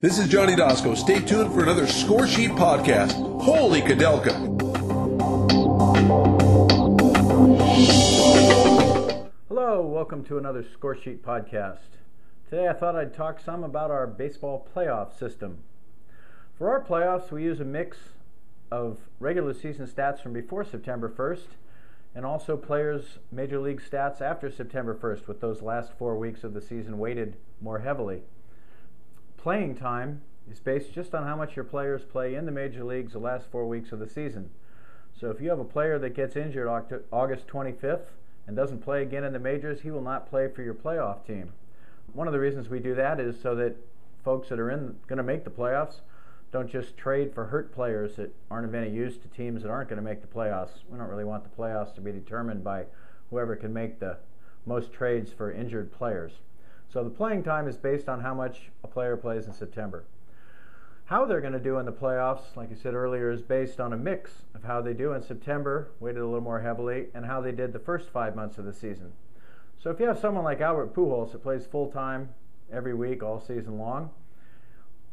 This is Johnny Dosco. Stay tuned for another Scoresheet podcast. Holy Kadelka! Hello, welcome to another Scoresheet podcast. Today I thought I'd talk some about our baseball playoff system. For our playoffs, we use a mix of regular season stats from before September 1st and also players' major league stats after September 1st, with those last 4 weeks of the season weighted more heavily. Playing time is based just on how much your players play in the major leagues the last 4 weeks of the season. So if you have a player that gets injured August 25th and doesn't play again in the majors, he will not play for your playoff team. One of the reasons we do that is so that folks that are going to make the playoffs don't just trade for hurt players that aren't of any use to teams that aren't going to make the playoffs. We don't really want the playoffs to be determined by whoever can make the most trades for injured players. So the playing time is based on how much a player plays in September. How they're going to do in the playoffs, like I said earlier, is based on a mix of how they do in September, weighted a little more heavily, and how they did the first 5 months of the season. So if you have someone like Albert Pujols that plays full-time every week all season long,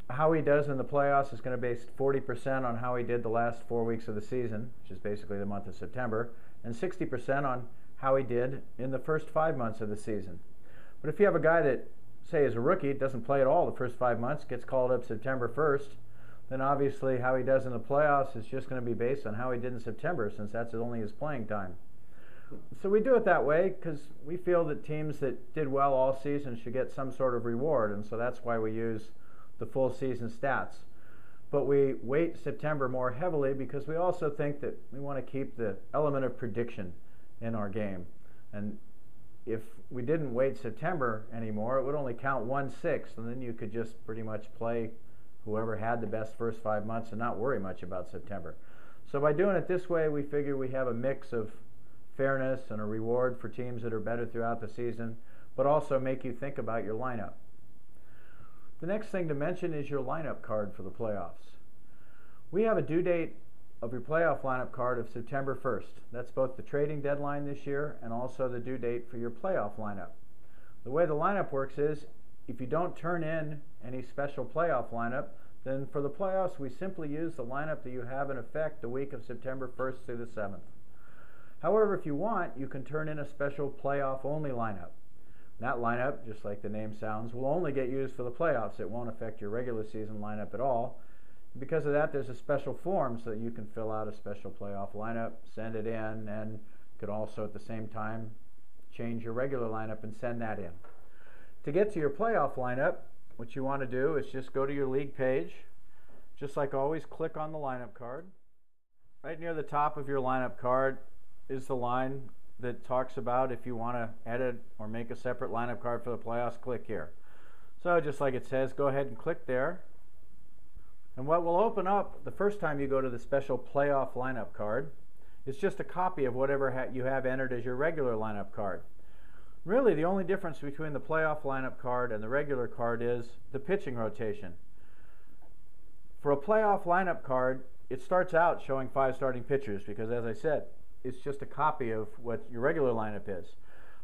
how he does in the playoffs is going to be based 40% on how he did the last 4 weeks of the season, which is basically the month of September, and 60% on how he did in the first 5 months of the season. But if you have a guy that, say, is a rookie, doesn't play at all the first 5 months, gets called up September 1st, then obviously how he does in the playoffs is just going to be based on how he did in September, since that's only his playing time. So we do it that way because we feel that teams that did well all season should get some sort of reward, and so that's why we use the full season stats. But we weight September more heavily because we also think that we want to keep the element of prediction in our game. And if we didn't weight September anymore, it would only count 1/6, and then you could just pretty much play whoever had the best first 5 months and not worry much about September. So by doing it this way, we figure we have a mix of fairness and a reward for teams that are better throughout the season, but also make you think about your lineup. The next thing to mention is your lineup card for the playoffs. We have a due date of your playoff lineup card of September 1st. That's both the trading deadline this year and also the due date for your playoff lineup. The way the lineup works is, if you don't turn in any special playoff lineup, then for the playoffs we simply use the lineup that you have in effect the week of September 1st through the 7th. However, if you want, you can turn in a special playoff only lineup. That lineup, just like the name sounds, will only get used for the playoffs. It won't affect your regular season lineup at all. Because of that, there's a special form so that you can fill out a special playoff lineup, send it in, and you could also at the same time change your regular lineup and send that in. To get to your playoff lineup, what you want to do is just go to your league page. Just like always, click on the lineup card. Right near the top of your lineup card is the line that talks about if you want to edit or make a separate lineup card for the playoffs, click here. So just like it says, go ahead and click there. And what will open up the first time you go to the special playoff lineup card is just a copy of whatever you have entered as your regular lineup card. Really, the only difference between the playoff lineup card and the regular card is the pitching rotation. For a playoff lineup card, it starts out showing 5 starting pitchers because, as I said, it's just a copy of what your regular lineup is.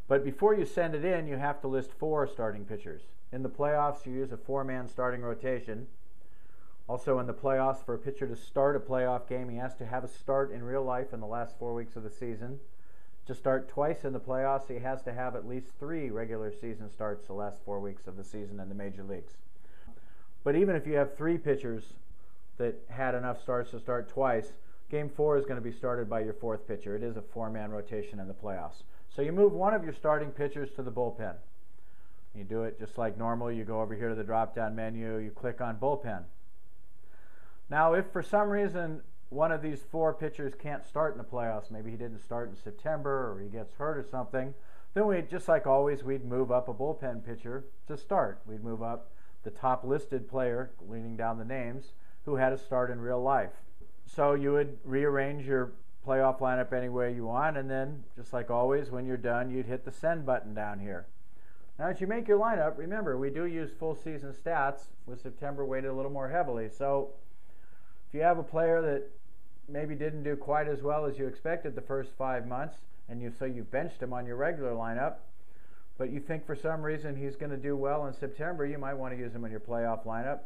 But before you send it in, you have to list 4 starting pitchers. In the playoffs, you use a 4-man starting rotation. Also in the playoffs, for a pitcher to start a playoff game, he has to have a start in real life in the last 4 weeks of the season. To start twice in the playoffs, he has to have at least 3 regular season starts the last 4 weeks of the season in the major leagues. But even if you have 3 pitchers that had enough starts to start twice, Game 4 is going to be started by your 4th pitcher. It is a 4-man rotation in the playoffs. So you move one of your starting pitchers to the bullpen. You do it just like normal. You go over here to the drop-down menu. You click on bullpen. Now, if for some reason one of these 4 pitchers can't start in the playoffs, maybe he didn't start in September or he gets hurt or something, then we, just like always, we'd move up a bullpen pitcher to start. We'd move up the top listed player, leaning down the names, who had a start in real life. So you would rearrange your playoff lineup any way you want, and then, just like always, when you're done, you'd hit the send button down here. Now, as you make your lineup, remember, we do use full season stats with September weighted a little more heavily. So if you have a player that maybe didn't do quite as well as you expected the first 5 months, and you benched him on your regular lineup, but you think for some reason he's going to do well in September, you might want to use him in your playoff lineup.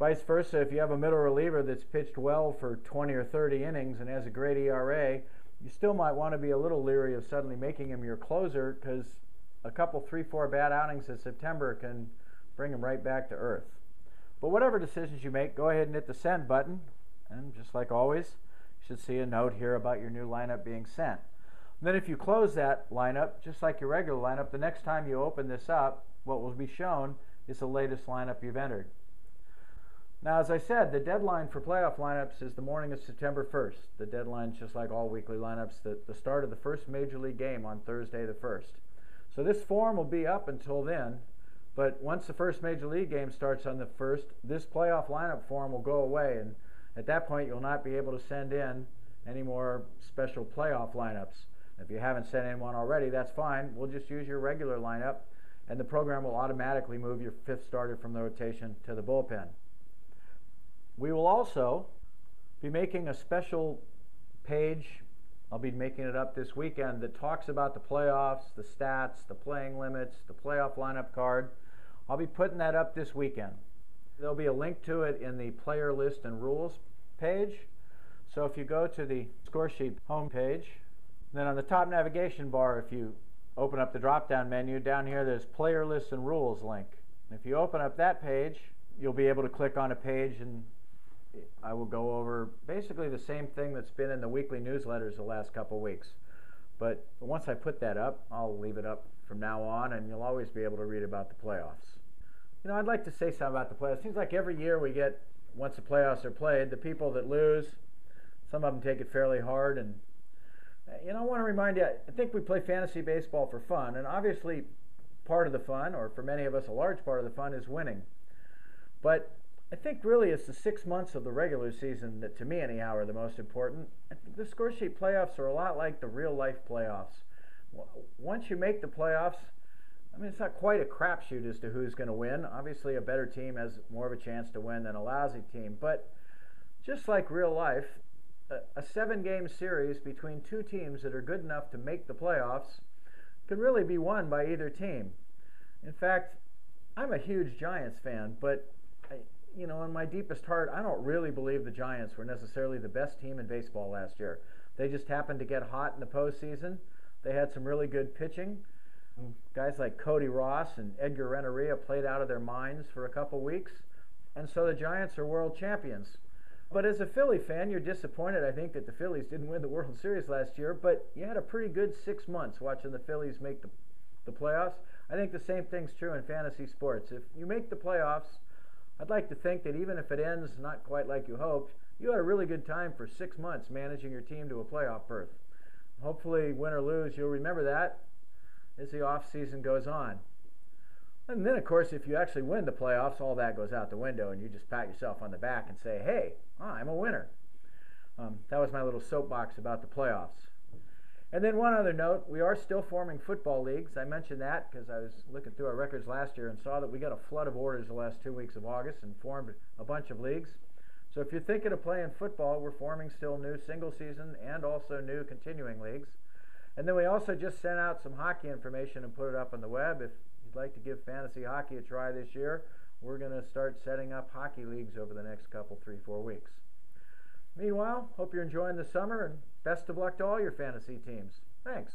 Vice versa, if you have a middle reliever that's pitched well for 20 or 30 innings and has a great ERA, you still might want to be a little leery of suddenly making him your closer, because a couple 3-4 bad outings in September can bring him right back to earth. But whatever decisions you make, go ahead and hit the send button, and just like always, you should see a note here about your new lineup being sent. And then if you close that lineup, just like your regular lineup, the next time you open this up, what will be shown is the latest lineup you've entered. Now, as I said, the deadline for playoff lineups is the morning of September 1st. The deadline's just like all weekly lineups, the start of the first Major League game on Thursday the 1st. So this form will be up until then, but once the first Major League game starts on the 1st, this playoff lineup form will go away, and at that point you'll not be able to send in any more special playoff lineups. If you haven't sent in one already, that's fine. We'll just use your regular lineup, and the program will automatically move your fifth starter from the rotation to the bullpen. We will also be making a special page, I'll be making it up this weekend, that talks about the playoffs, the stats, the playing limits, the playoff lineup card. I'll be putting that up this weekend. There'll be a link to it in the player list and rules page. So if you go to the Scoresheet homepage, then on the top navigation bar, if you open up the drop-down menu, down here there's player lists and rules link. And if you open up that page, you'll be able to click on a page, and I will go over basically the same thing that's been in the weekly newsletters the last couple weeks. But once I put that up, I'll leave it up from now on, and you'll always be able to read about the playoffs. You know, I'd like to say something about the playoffs. It seems like every year we get, once the playoffs are played, the people that lose, some of them take it fairly hard. And you know, I want to remind you, I think we play fantasy baseball for fun, and obviously part of the fun, or for many of us a large part of the fun, is winning. But I think really it's the 6 months of the regular season that, to me anyhow, are the most important. I think the Scoresheet playoffs are a lot like the real life playoffs. Once you make the playoffs, I mean, it's not quite a crapshoot as to who's going to win. Obviously, a better team has more of a chance to win than a lousy team. But just like real life, a 7-game series between two teams that are good enough to make the playoffs can really be won by either team. In fact, I'm a huge Giants fan, but you know, in my deepest heart, I don't really believe the Giants were necessarily the best team in baseball last year. They just happened to get hot in the postseason. They had some really good pitching. Guys like Cody Ross and Edgar Renteria played out of their minds for a couple weeks, and so the Giants are world champions. But as a Philly fan, you're disappointed, I think, that the Phillies didn't win the World Series last year, but you had a pretty good 6 months watching the Phillies make the playoffs. I think the same thing's true in fantasy sports. If you make the playoffs, I'd like to think that even if it ends not quite like you hoped, you had a really good time for 6 months managing your team to a playoff berth. Hopefully, win or lose, you'll remember that as the off season goes on. And then, of course, if you actually win the playoffs, all that goes out the window, and you just pat yourself on the back and say, hey, I'm a winner. That was my little soapbox about the playoffs. And then one other note, we are still forming football leagues. I mentioned that because I was looking through our records last year and saw that we got a flood of orders the last 2 weeks of August and formed a bunch of leagues. So if you're thinking of playing football, we're forming still new single season and also new continuing leagues. And then we also just sent out some hockey information and put it up on the web. If you'd like to give fantasy hockey a try this year, we're going to start setting up hockey leagues over the next couple, 3-4 weeks. Meanwhile, hope you're enjoying the summer, and best of luck to all your fantasy teams. Thanks.